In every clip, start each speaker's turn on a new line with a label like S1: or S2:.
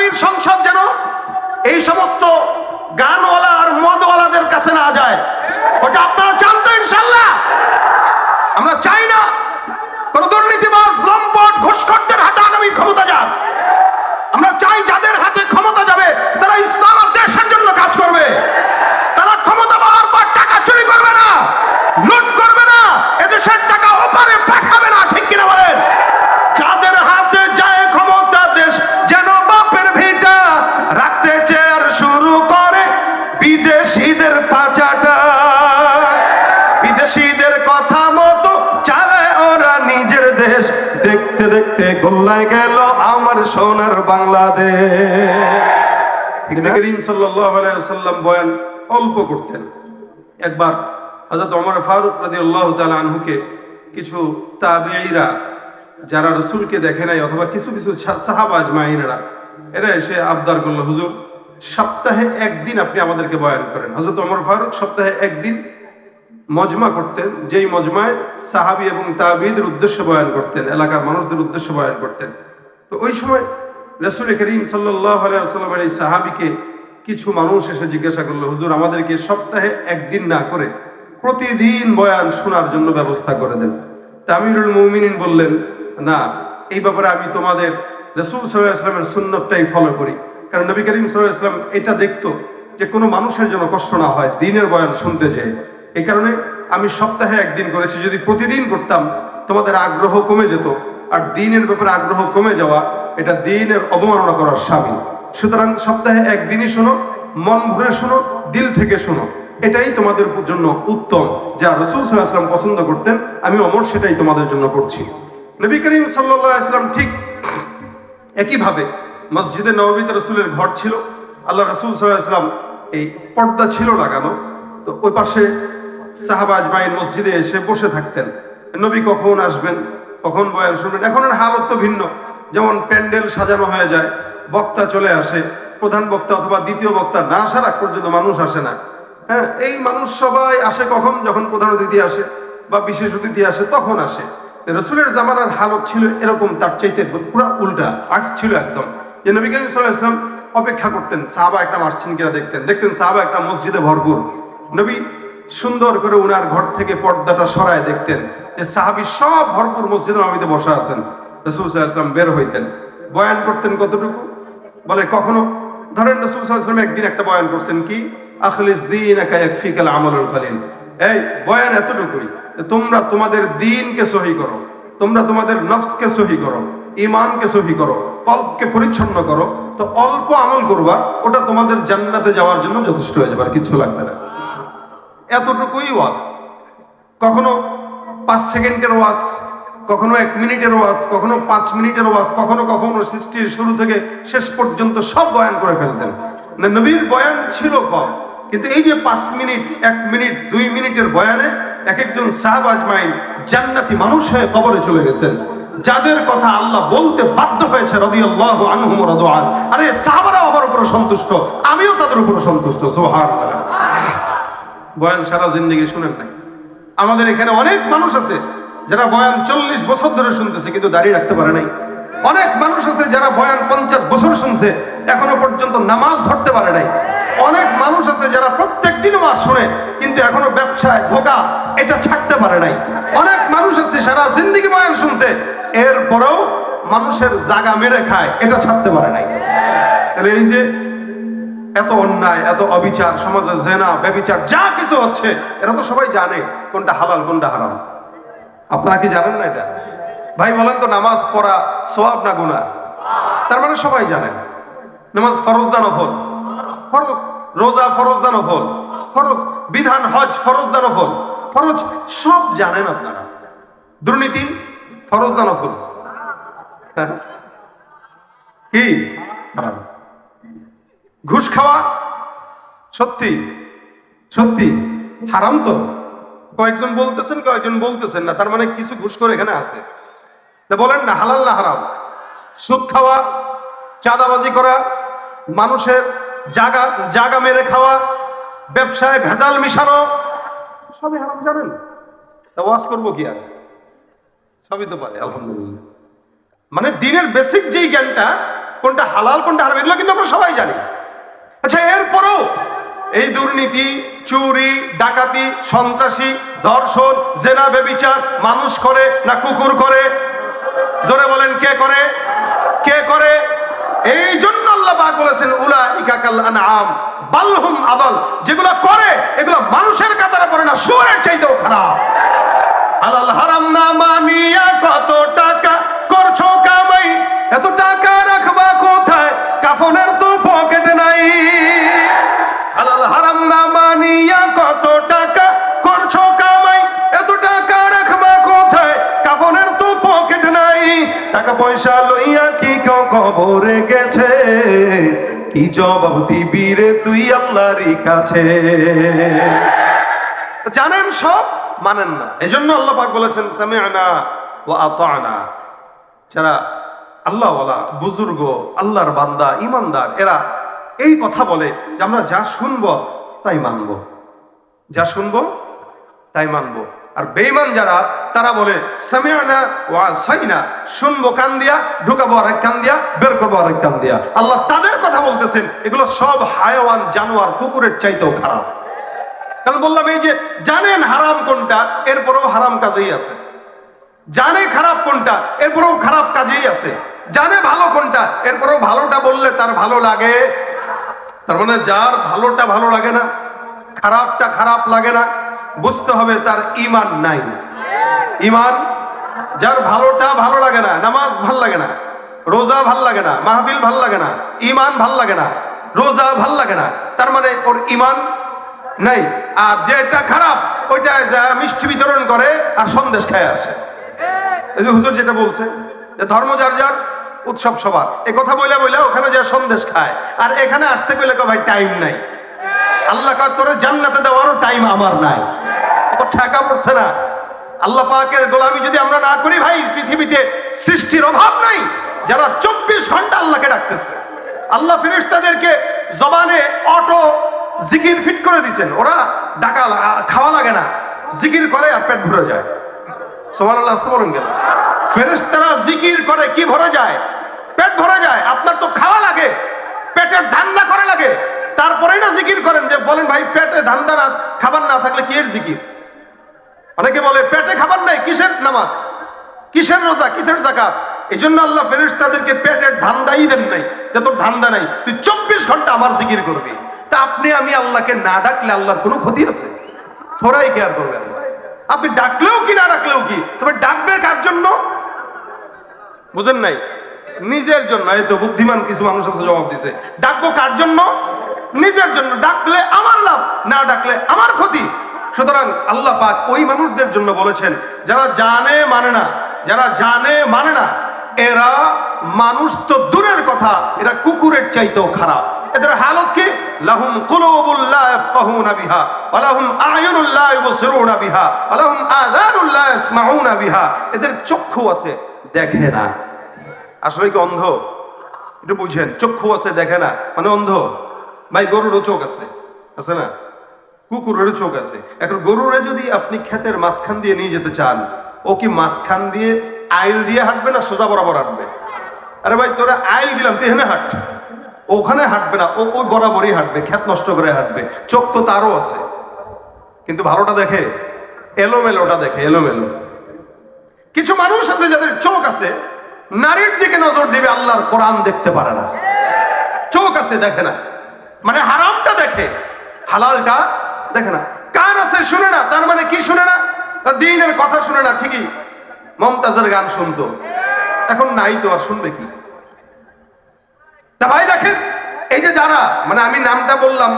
S1: আগামীর সংসদ যেন এই সমস্ত গানওয়ালা আর মদওয়ালাদের কাছে না যায়। ওটা আপনারা চান তো ইনশাল্লাহ? আমরা চাই না কোন দুর্নীতিবাজ, লম্পট, ঘুষখোরদের হাতে আগামী ক্ষমতা যাক। আমরা চাই যাদের হাতে ক্ষমতা যাবে তারা ইসলাম আর দেশের জন্য কাজ করবে। তারা ক্ষমতা পাওয়ার পর টাকা চুরি করবে না, লুট করবে না, এদেশের টাকা ওপারে পাঠাবে না। ঠিক কিনা বলেন? যাদের হাতে যায় ক্ষমতা, দেশ যেন বাপের ভিটা, রাখতে চেয়ার শুরু করে বিদেশিদের পাচাটা। বিদেশিদের কথা মতো চালায় ওরা নিজের দেশ। দেখতে দেখতে গোল্লায় গেল আমার সোনার বাংলাদেশ। নবী করিম সাল্লাল্লাহু আলাইহি ওয়াসাল্লাম বয়ান অল্প করতেন। একবার হযরত ওমর ফারুক রাদিয়াল্লাহু তাআলা আনহুকে কিছু তাবেঈরা, যারা রাসূলকে দেখে নাই, অথবা কিছু কিছু সাহাবা আজমাইনরা, এরা এসে আবদার করলো, হুজুর সপ্তাহে একদিন আপনি আমাদেরকে বয়ান করেন। হযরত ওমর ফারুক সপ্তাহে একদিন মজমা করতেন, যেই মজমায় সাহাবী এবং তাবেঈদের উদ্দেশ্যে বয়ান করতেন, এলাকার মানুষদের উদ্দেশ্যে বয়ান করতেন। তো ওই সময় রাসূল করিম সাল্লাল্লাহু আলাইহি ওয়াসাল্লামের এই সাহাবীকে কিছু মানুষ এসে জিজ্ঞাসা করলো, হুজুর আমাদেরকে সপ্তাহে একদিন না করে প্রতিদিন বয়ান শোনার জন্য ব্যবস্থা করে দেন। তা আমিরুল মুমিনিন বললেন, না, এই ব্যাপারে আমি তোমাদের রাসূল সাল্লাল্লাহু আলাইহি ওয়াসাল্লামের সুন্নতটাই ফলো করি। কারণ নবী করিম সাল্লাল্লাহু আলাইহি ওয়াসাল্লাম এটা দেখতো যে কোনো মানুষের জন্য কষ্ট না হয় দ্বীনের বয়ান শুনতে যেয়ে। এই কারণে আমি সপ্তাহে একদিন করেছি। যদি প্রতিদিন করতাম তোমাদের আগ্রহ কমে যেত, আর দ্বীনের ব্যাপারে আগ্রহ কমে যাওয়া এটা দ্বীনের অবমাননা করার শামিল। সুতরাং সপ্তাহে একদিনই শোনো, মন ভরে শোনো, দিল থেকে শোনো, এটাই তোমাদের জন্য উত্তম। যা রাসূল সাল্লাল্লাহু আলাইহি ওয়াসাল্লাম পছন্দ করতেন, আমি ওমর সেটাই তোমাদের জন্য করছি। নবী করিম সাল্লাল্লাহু আলাইহি ওয়াসাল্লাম ঠিক একইভাবে মসজিদে নববীতে রাসূলের ঘর ছিল। আল্লাহ রাসূল সাল্লাল্লাহু আলাইহি ওয়াসাল্লাম এই পর্দা ছিল লাগানো, তো ওই পাশে সাহাবা আজমাইন মসজিদে এসে বসে থাকতেন। নবী কখন আসবেন, কখন বয়ান শুনবেন। এখন হালত তো ভিন্ন, যেমন প্যান্ডেল সাজানো হয়ে যায়, বক্তা চলে আসে, প্রধান বক্তা অথবা দ্বিতীয় বক্তা না আসার আগ পর্যন্ত মানুষ আসে না। হ্যাঁ, এই মানুষ সবাই আসে কখন? যখন প্রধান অতিথি আসে বা বিশেষ অতিথি আসে তখন আসে। রাসূলের জামানার হালত ছিল এরকম, তার চাইতে পুরো উল্টা, আক্স ছিল একদম। যে নবী করিম সাল্লাল্লাহু আলাইহি ওয়াসাল্লাম অপেক্ষা করতেন সাহাবা একটা আসছেন কিনা দেখতেন সাহাবা একটা মসজিদে ভরপুর। নবী সুন্দর করে উনার ঘর থেকে পর্দাটা সরায় দেখতেন যে সাহাবী সব ভরপুর মসজিদে নববীতে বসা আছেন। রাসূল সাল্লাল্লাহু আলাইহি ওয়াসাল্লাম বের হইতেন, বয়ান করতেন কতটুকু বলে, কখনো ধরেন রাসূল সাল্লাল্লাহু আলাইহি ওয়াসাল্লাম একদিন একটা বয়ান করছেন কি, আখলিস দীনাকা ইয়াকফিকাল আমালুল কলিল। এই বয়ান এতটুকুই, তোমরা তোমাদের দ্বীনকে সহি করো, তোমরা তোমাদের নফসকে সহি করো, ঈমানকে সহি করো, কলবকে পরিচ্ছন্ন করো, তো অল্প আমল করবা, ওটা তোমাদের জান্নাতে যাওয়ার জন্য যথেষ্ট হয়ে যাবে, আর কিছু লাগবে না। এতটুকুই ওয়াজ। কখনো 5 সেকেন্ডের ওয়াজ, কখনো 1 মিনিটের ওয়াজ, কখনো 5 মিনিটের ওয়াজ, কখনো কখনো সৃষ্টির শুরু থেকে শেষ পর্যন্ত সব বয়ান করে ফেলতেন। নবীর বয়ান ছিল কম, কিন্তু এই যে 5 মিনিট, 1 মিনিট, 2 মিনিটের বয়ানে এক একজন সাহাবা আজমাইন জান্নাতি মানুষ হয়ে কবরে চলে গেছেন, যাদের কথা আল্লাহ বলতে বাধ্য হয়েছে রাদিয়াল্লাহু আনহুম ওয়া রাদওয়ান। আরে সাহাবারাও আমার উপর সন্তুষ্ট, আমিও তাদের উপর সন্তুষ্ট। সুবহানাল্লাহ। বয়ান সারা জিন্দেগি শুনেন নাই। আমাদের এখানে অনেক মানুষ আছে যারা বয়ান 40 বছর ধরে শুনতেছে কিন্তু দাঁড়িয়ে রাখতে পারে নাই। অনেক মানুষ আছে যারা বয়ান 50 বছর শুনছে, এখনো পর্যন্ত নামাজ ধরতে পারে নাই। অনেক মানুষ আছে যারা প্রত্যেক দিন ওয়াজ শুনে কিন্তু এখনো ব্যবসায় ধোঁকা এটা ছাড়তে পারে নাই। অনেক মানুষ আছে সারা জিন্দেগি বয়ান শুনছে, এরপরেও মানুষের জায়গা মেরে খায়, এটা ছাড়তে পারে নাই। তাহলে এই যে এত অন্যায়, এত অবিচার, সমাজে জেনা, ব্যভিচার যা কিছু হচ্ছে, এরা তো সবাই জানে কোনটা হালাল কোনটা হারাম। আপনারা কি জানেন না এটা? ভাই বলেন তো, নামাজ পড়া সওয়াব না গুনাহ? তার মানে সবাই জানেন। নামাজ ফরজ না নফল? ফরজ। রোজা ফরজ না নফল? ফরজ। বিধান হজ ফরজ না নফল? ফরজ। সব জানেন আপনারা। দুর্নীতি ফরজ না নফল? কি হারাম। ঘুষ খাওয়া সত্যি সত্যি হারাম তো? কয়েকজন বলতেছেন, কয়েকজন বলতেছেন না, তার মানে কিছু ঘুষ করে এখানে আছে। বলেন না, হালাল না হারাম? সুদ খাওয়া, চাঁদাবাজি করা, মানুষের জায়গা মেরে খাওয়া, ব্যবসায় ভেজাল মিশানো, সবই হারাম জানেন। তা ওয়াজ করবো কি আর? সবই তো পারে আলহামদুলিল্লাহ। মানে দিনের বেসিক যেই জ্ঞানটা কোনটা হালাল কোনটা হারাম এগুলো কিন্তু আমরা সবাই জানি। আচ্ছা, এরপরও এই দুর্নীতি, চুরি, ডাকাতি, সন্ত্রাসী, ধর্ষণ, জেনা, ব্যভিচার মানুষ করে না কুকুর করে? জোরে বলেন, কে করে? কে করে? এই জন্য আল্লাহ পাক বলেছেন উলাইকা কাল আনআম বাল হুম আদাল। যেগুলো করে এগুলো মানুষের কাতারে পড়ে না, শুয়োরের চাইতেও খারাপ। হালাল হারাম না মানিয়া কত টাকা করছো কামাই, এত টাকা রাখবা কোথায়? কাফনের তো পকেট নাই। হালাল হারাম না মানিয়া কত টাকা করছো কামাই, এত টাকা রাখবা কোথায়? কাফনের তো পকেট নাই। টাকা পয়সা লইয়া কি কেউ কবরে গেছে? কি জবাব দিবি রে তুই আল্লাহর কাছে? জানেন সব, মানেন না। এজন্য আল্লাহ পাক বলেছেন সামি'না ওয়া আতা'না। যারা আল্লাহ ওয়ালা বুজুর্গ, আল্লাহর বান্দা, ইমানদার, এরা এই কথা বলে যে আমরা যা শুনবো তাই মানবো, যা শুনবো তাই মানবো। আর বেঈমান যারা, তারা বলে সামি'না ওয়া আসাইনা, শুনবো কান দিয়া, ঢুকাবো আরেক কান দিয়া, বের করবো আরেক কান দিয়া। আল্লাহ তাদের কথা বলতেছেন এগুলো সব হায়াওয়ান, জানোয়ার, কুকুরের চাইতেও খারাপ। কারণ বললাম এই যে জানেন হারাম কোনটা, এরপরেও হারাম কাজেই আছে। জানে খারাপ কোনটা, এরপরেও খারাপ কাজেই আছে। জানে ভালো কোনটা, এরপরেও ভালোটা বললে তার ভালো লাগে। তার মানে যার ভালোটা ভালো লাগে না, খারাপটা খারাপ লাগে না, বুঝতে হবে তার ঈমান নাই। ঈমান, যার ভালোটা ভালো লাগে না, নামাজ ভাল লাগে না, রোজা ভাল লাগে না, মাহফিল ভাল লাগে না, ঈমান ভাল লাগে না, রোজা ভাল লাগে না, তার মানে ওর ঈমান নাই। আর যেটা খারাপ ওইটা যা মিষ্টি বিতরণ করে আর সন্দেশ খায় আসে। এই যে হুজুর যেটা বলছে যে ধর্ম যার যার, উৎসব সবার, এই কথা বলে বলে ওখানে যা সন্দেশ খায়, আর এখানে আসতে গেলে ভাই টাইম নাই। আল্লাহ কয় তোরে জান্নাতে দেওয়ারও টাইম আমার নাই। ও ঠেকা পড়ছে না। আল্লাহ পাকের গোলামি যদি আমরা না করি ভাই, পৃথিবীতে সৃষ্টির অভাব নাই যারা 24 ঘন্টা আল্লাহকে ডাকতেছে। আল্লাহ ফেরেশতাদেরকে জবানে অটো জিকির ফিট করে দিয়েছেন, ওরা ডাকা খাওয়া লাগে না, জিকির করে আর পেট ভরে যায়। সুবহানাল্লাহ, আসতে বলেন কেন? ফেরেশতারা জিকির করে, কি ভরে যায়? পেট ভরে যায়। আপনার তো খাওয়া লাগে, পেটের ধান্দা করে লাগে, তারপরেই না জিকির করেন। যে বলেন ভাই পেটে ধান্দা না, খাবার না থাকলে কি এর জিকির? অনেকে বলে পেটে খাবার নাই, কিসের নামাজ, কিসের রোজা, কিসের যাকাত? এই জন্য আল্লাহ ফেরেশতাদেরকে পেটের ধান্দাই দেন নাই, যে তোর ধান্দা নাই, তুই 24 ঘন্টা আমার জিকির করবি। তা আপনি আমি আল্লাহকে না ডাকলে আল্লাহর কোনো ক্ষতি আছে? থোড়াই কেয়ার করবেন। আপনি ডাকলেও কি না ডাকলেও কি, তবে ডাকবে কার জন্য? বুঝেন নাই? নিজের জন্য। এই তো বুদ্ধিমান কিছু মানুষ আছে জবাব দিছে, ডাকবো কার জন্য? নিজের জন্য। ডাকলে আমার লাভ, না ডাকলে আমার ক্ষতি। সুতরাং আল্লাহ পাক ওই মানুষদের জন্য বলেছেন যারা জানে মানে না, যারা জানে মানে না, এরা মানুষ তো দূরের কথা, এরা কুকুরের চাইতেও খারাপ। এদের হালত কি? লাহুম কুলুবুল লা ইয়াফকাহুনা বিহা ওয়া লাহুম আ'য়ুনুল লা ইউবসিরুনা বিহা ওয়া লাহুম আযানুল লা ইয়াসমাউনা বিহা। এদের চক্ষু আছে, দেখে না। আসলে কি অন্ধ? একটু বুঝেন, চক্ষু আছে দেখে না মানে অন্ধ? ভাই গরুরও চোখ আছে, আছে না? কুকুরেরও চোখ আছে। এখন গরুরে যদি আপনি ক্ষেতের মাঝখান দিয়ে নিয়ে যেতে চান, ও কি মাঝখান দিয়ে আইল দিয়ে হাঁটবে না সোজা বরাবর হাঁটবে? আরে ভাই তোরা আইল দিলাম, তুই এখানে হাঁট, ওখানে হাঁটবে না, ও ওই বরাবরই হাঁটবে, ক্ষেত নষ্ট করে হাঁটবে। চোখ তো তারও আছে, কিন্তু ভালোটা দেখে, এলোমেলোটা দেখে, এলোমেলো। কিছু মানুষ আছে যাদের চোখ আছে, নারীর দিকে নজর দিবে, আল্লাহর কোরআন দেখতে পারে না। চোখ আছে, দেখে না, মানে হারামটা দেখে, হালালটা দেখে না। কান আছে, শুনে না, তার মানে কি শুনে না? দ্বীনের কথা শুনে না। ঠিকই মমতাজের গান শুনতো, এখন নাই তো, আর শুনবে কি? তা ভাই দেখেন, এই যে যারা, মানে আমি নামটা বললাম,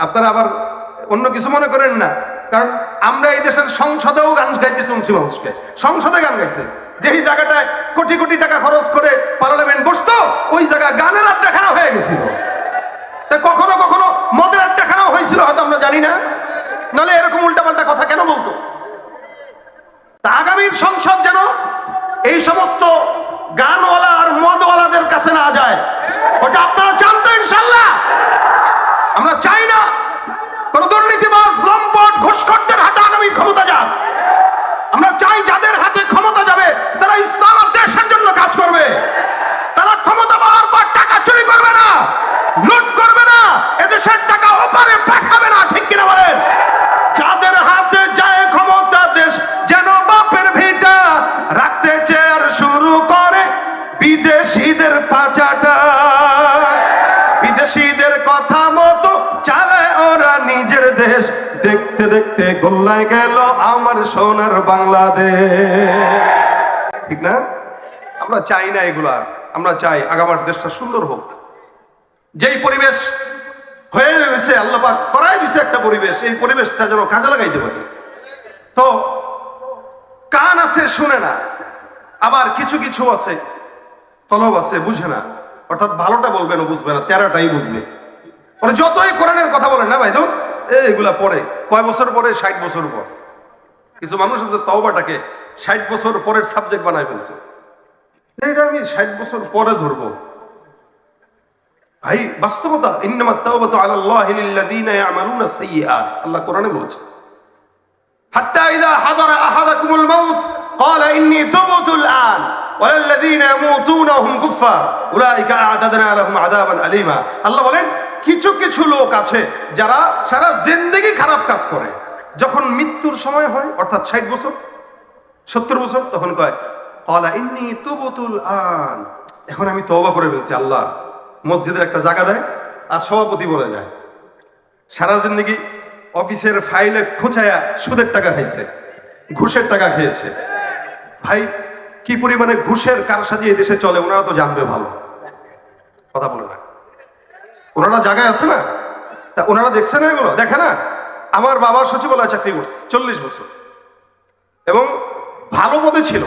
S1: আপনারা আবার অন্য কিছু মনে করেন না, কারণ আমরা এই দেশের সংসদেও গান গাইতে শুনছি মানুষকে। সংসদে গান গাইছে, যেই জায়গাটায় কোটি কোটি টাকা খরচ করে পার্লামেন্ট বসতো, ওই জায়গায় গানের আড্ডা খানা হয়ে গেছিল। তা কখনো কখনো মদের আড্ডা খানাও হয়েছিল, হয়তো আমরা জানি না, নাহলে এরকম উল্টাপাল্টা কথা কেন বলতো? তা আগামীর সংসদ যেন এই সমস্ত গানওয়ালা আর মদওয়ালাদের কাছে না যায়, ওটা আপনারা চান তো? ইনশাল্লাহ আমরা চাই না কোন দুর্নীতিবাজ, লম্পট, ঘুষখোরদের হাতে আগামী ক্ষমতা যাক। আমরা চাই যাদের হাতে ক্ষমতা যাবে তারা ইসলাম আর দেশের জন্য কাজ করবে, তারা ক্ষমতা পাওয়ার পর চুরি করবে না, লুট করবে না, এদেশের টাকা ওপারে পাঠাবে না, ঠিক কিনা বলেন? যাদের হাতে যায় ক্ষমতা, দেশ যেন বাপের ভিটা, রাখতে চেয়ার শুরু করে বিদেশিদের পাচাটা। বিদেশিদের কথা মতো চালায় ওরা নিজের দেশ, দেখতে দেখতে গোল্লায় গেল আমার সোনার বাংলাদেশ। ঠিক না? আমরা চাই না এগুলা, আমরা চাই আগামার দেশটা সুন্দর হোক। যেই পরিবেশ হয়ে রয়েছে, আল্লাহ পাক করাই দিছে একটা পরিবেশ, এই পরিবেশটা যেন কাজে লাগাইতে পারি। তো কান আছে শুনে না, আবার কিছু কিছু আছে তলব আছে বুঝে না, অর্থাৎ ভালোটা বলবেন ও বুঝবে না, তেরাটাই বুঝবে। মানে যতই কোরআনের কথা বলেন না ভাই, তো এগুলা পরে কয় বছর পরে, 60 বছর পর। কিছু মানুষ আছে তওবাটাকে 60 বছর পরের সাবজেক্ট বানায় ফেলছে, এটা আমি 60 বছর পরে ধরবো। ভাই বাস্তবতা, ইন্নামাত তাওবাতু আলাল্লাহি লিল্লাযিনা ইয়ামালুনা সাইয়্যাত, আল্লাহ কোরআনে বলেছে, হাত্তা ইযা হাদারা আহাদাকুমুল মাউত ক্বালা ইন্নী তুবতুল আন ওয়াল্লাযিনা ইয়ামুতুনা হুম কুফফার উলাইকা আ'তাদনা লাহুম আযাবান আলীমা। আল্লাহ বলেন কিছু কিছু লোক আছে যারা সারা জিন্দেগি খারাপ কাজ করে, যখন মৃত্যুর সময় হয় অর্থাৎ 60 বছর 70 বছর, তখন কয় ক্বালা ইন্নী তুবতুল আন, এখন আমি তওবা করে ফেলছি। আল্লাহ মসজিদের একটা জায়গা দেয় আর সভাপতি বলে যায়, সারা জিন্দেগি অফিসের ফাইলে খুঁচায়া সুদের টাকা খাইছে, ঘুষের টাকা খেয়েছে। ভাই কি পরিমাণে ঘুষের কারসাজি এই দেশে চলে ওনারা তো জানবে ভালো, কথা বলে না। ওনারা জায়গায় আছে না, তা ওনারা দেখছে না এগুলো, দেখে না? আমার বাবা সচিবালয় চাকরি করছে 40 বছর এবং ভালো পদে ছিল।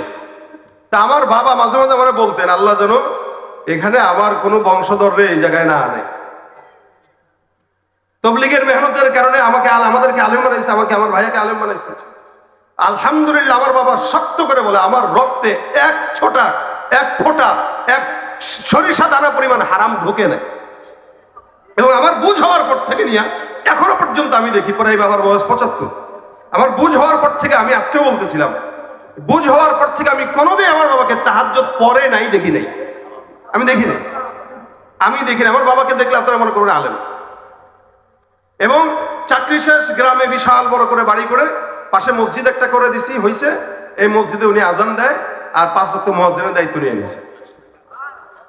S1: তা আমার বাবা মাঝে মাঝে আমার বলতেন, আল্লাহ যেন এখানে আমার কোনো বংশধররে এই জায়গায় না আনে। তবলিগের মেহনতের কারণে আমাদেরকে আলেম বানাইছে, আমাকে আমার ভাইয়াকে আলেম বানাইছে। আলহামদুলিল্লাহ আমার বাবা শক্ত করে বলে, আমার রক্তে এক ফোঁটা এক সরিষা দানা পরিমাণ হারাম ঢোকে না। এবং আমার বুঝ হওয়ার পর থেকে নিয়ে এখনো পর্যন্ত আমি দেখি, পরে এই বাবার বয়স 75, আমার বুঝ হওয়ার পর থেকে, আমি আজকেও বলতেছিলাম, বুঝ হওয়ার পর থেকে আমি কোনোদিন আমার বাবাকে তাহাজ্জুদ পড়ে নাই, দেখি নাই, আমি দেখি নাই। আমার বাবাকে দেখলে আপনারা মনে করবেন আলেম। এবং চাকরি শেষ গ্রামে বিশাল বড় করে বাড়ি করে পাশে মসজিদ একটা করে দিছি হয়েছে, এই মসজিদে উনি আজান দেয় আর 5 ওয়াক্ত মুয়াজ্জিনের দায়িত্ব নিয়ে নিয়েছে।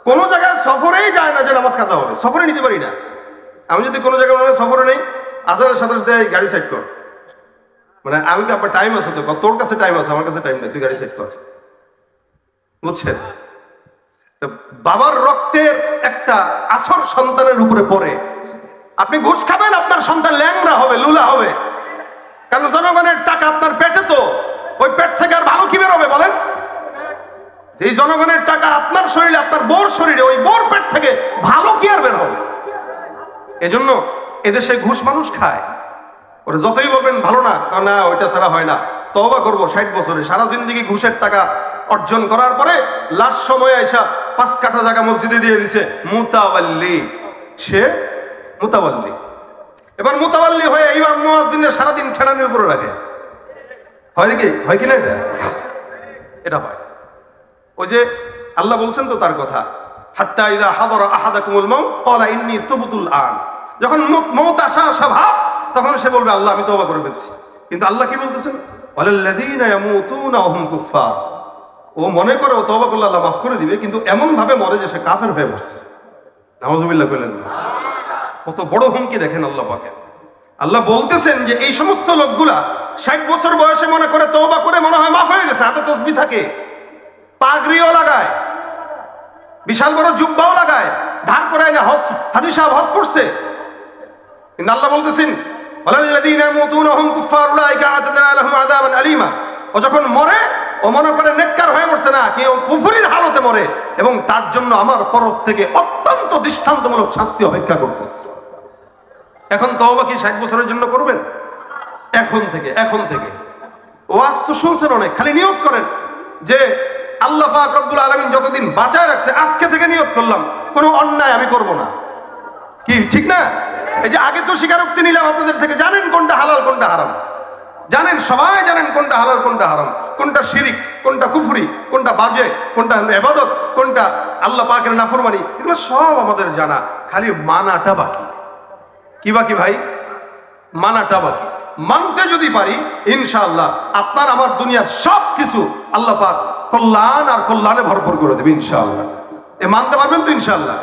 S1: কোনো জায়গায় সফরেই যায় না যে নামাজ কাজা হবে, সফরে নিতে পারি না। আমি যদি কোনো জায়গায় সফরে নেই, আজানের সাথে সাথে গাড়ি সাইড কর, মানে আমি কি আপনার টাইম আছে তো, তোর কাছে টাইম আছে, আমার কাছে টাইম নেই, তুই গাড়ি সাইড কর, বুঝছেন? বাবার রক্তের একটা আসর সন্তানের উপরে পড়ে। আপনি ঘুষ খাবেন, আপনার সন্তান ল্যাংড়া হবে, লুলা হবে, কারণ জনগণের টাকা আপনার পেটে, তো ওই পেট থেকে আর ভালো কি বেরোবে বলেন? এই জনগণের টাকা আপনার শরীরে, আপনার বোর শরীরে, ওই বোর পেট থেকে ভালো কি আর বের হবে? এজন্য এদেশে ঘুষ মানুষ খায়, ওরা যতই বলবেন ভালো না, না ওইটা ছাড়া হয় না। তওবা করবো 60 বছরে সারা জিন্দেগি ঘুষের টাকা অর্জন করার পরে লাস্ট সময়ে এসা 5 কাঠা জায়গা মসজিদে দিয়ে দিছে মুতাওয়াল্লি, সে মুতাওয়াল্লি। এবার মুতাওয়াল্লি হয়ে ইমাম মুয়াজ্জিনের সারাদিন ঠেড়ানির উপরে রাখে, হয় নাকি? হয় কিনা? এটা হয়। ওই যে আল্লাহ বলছেন তো তার কথা, হাত্তা ইযা হাদারা আহাদাকুমুল মাউত ক্বালা ইন্নী তুবতুল আন, যখন মউত আসা ভাব, তখন সে বলবে আল্লাহ আমি তওবা করে ফেলছি। কিন্তু আল্লাহ কি বলতেছেন? ওয়ালাল্লাযীনা ইয়ামুতুনা ওয়া হুম কুফফার, ও মনে করে ও তওবা করলে আল্লাহ মাফ করে দিবে, কিন্তু এমন ভাবে মরে যে সে কাফের হয়ে মরছে। নাউযুবিল্লাহ বলেন। কত বড় হুমকি দেখেন আল্লাহ পাকের। আল্লাহ বলতেছেন যে এই সমস্ত লোকগুলা 60 বছর বয়সে মনে করে তওবা করে মনে হয় মাফ হয়ে গেছে, হাতে তসবিহ থাকে, পাগড়িও লাগায়, বিশাল বড় জুব্বাও লাগায়, ধার করে না হাজী সাহেব হজ করছে। কিন্তু আল্লাহ বলতেছেন ওয়ালাল্লাযীনা ইয়ামুতুনা হুম কুফফার উলাইকা আ'তাদনা লাহুম আযাবান আলীমা, ও যখন মরে ও মনে করে নেককার হয়ে মরছে না, কেউ কুফরির হালতে মরে, এবং তার জন্য আমার তরফ থেকে অত্যন্ত দৃষ্টান্তমূলক শাস্তি অপেক্ষা করতেছে। এখন তওবা কি 60 বছরের জন্য করবেন? এখন থেকে ওয়াজ তো শুনছেন অনেক, খালি নিয়ত করেন যে আল্লাহ পাক রব্বুল আলামিন যতদিন বাঁচায় রাখছে, আজকে থেকে নিয়ত করলাম কোনো অন্যায় আমি করব না। কি ঠিক না? এই যে আগে তো স্বীকারোক্তি নিলাম আপনাদের থেকে, জানেন কোনটা হালাল কোনটা হারাম, জানেন, সবাই জানেন কোনটা হালাল কোনটা হারাম, কোনটা শিরিক কোনটা কুফরি, কোনটা বাজে কোনটা ইবাদত, কোনটা আল্লাহ পাকের নাফরমানি, এগুলো সব আমাদের জানা, খালি মানাটা বাকি। কি বাকি ভাই? মানাটা বাকি। মানতে যদি পারি ইনশাআল্লাহ আপনার আমার দুনিয়ার সব কিছু আল্লাহ পাক কল্যাণ আর কল্যাণে ভরপুর করে দেবে ইনশাআল্লাহ। এ মানতে পারবেন তো ইনশাআল্লাহ?